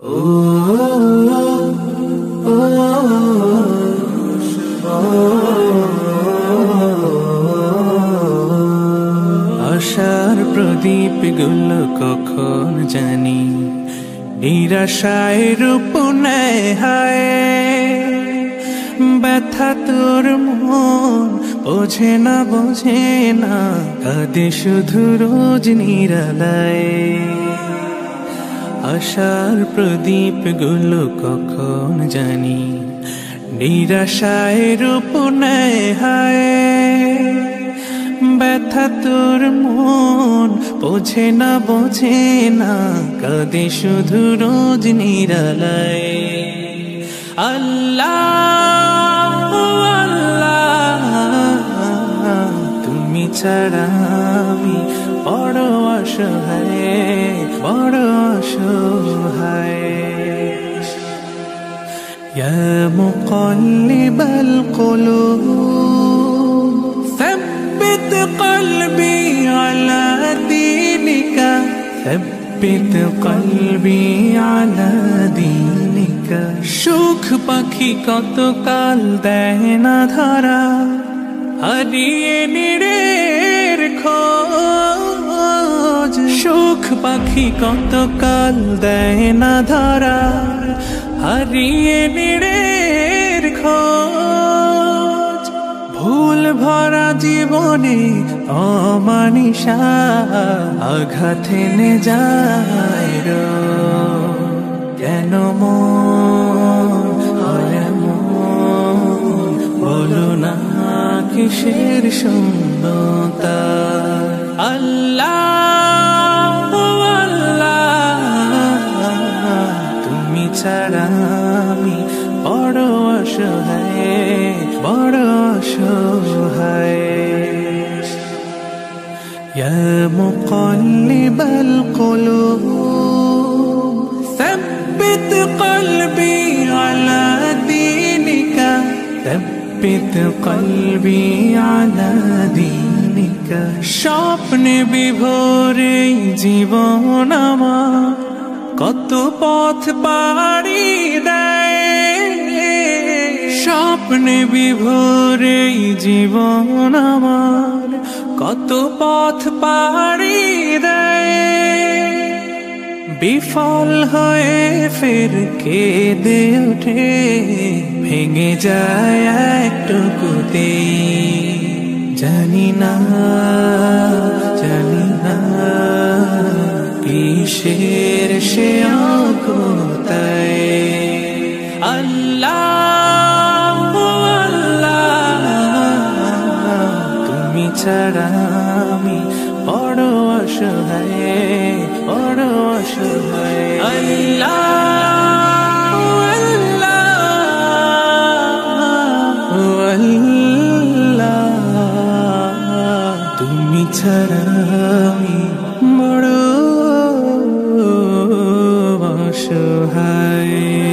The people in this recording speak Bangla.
আশার প্রদীপ গুলো কখন জানি নিরাশায় রূপ নেয় হায়। ব্যথা তোর মন বোঝে না কাঁদে শুধু রোজ নিরালায়। আশার প্রদীপ গুলো কখন জানি নিরাশায় রূপ নেয় হায়। ব্যথা তোর মন বোঝে না কাঁদে শুধু রোজ নিরালায়। আল্লাহ আল্লাহ তুমি ছাড়া আমি বড় অসহায়। ইয়া মুকাল্লিবাল কুলুব ثبت قلبي على دينك ثبت قلبي على دينك। সুখ পাখি কত কাল দেয় না ধরা হারিয়ে নিরের খোঁজ। সুখ পাখি কত কাল দেয় না ধরা হারিয়ে নিরের খোঁজ। ভুল ভরা জীবনে অমানিসা আঘাত এনে যায় কেন মন বলো না কিসের শূন্যতা। আল্লাহ আল্লাহ তুমি ছাড়া আমি বড় অসহায়। ইয়া মুকাল্লিবাল কুলুব ثبت قلبي على دينك ثبت قلبي على دينك। স্বপ্নে বিভোরে জীবন আমার কত পথ পাড়ি দেয়। স্বপ্নে বিভোরে জীবন আমার কত পথ পাড়ি দেয়। বিফল হয়ে ফের কেঁদে ওঠে ভেঙে যায় একটুকুতে। জানি না কিসের সে আকুতায়। আল্লাহ আল্লাহ তুমি ছাড়া আমি বড় অসহায়। আল্লাহ আল্লাহ তুমি ছাড়া আমি বড় অসহায়।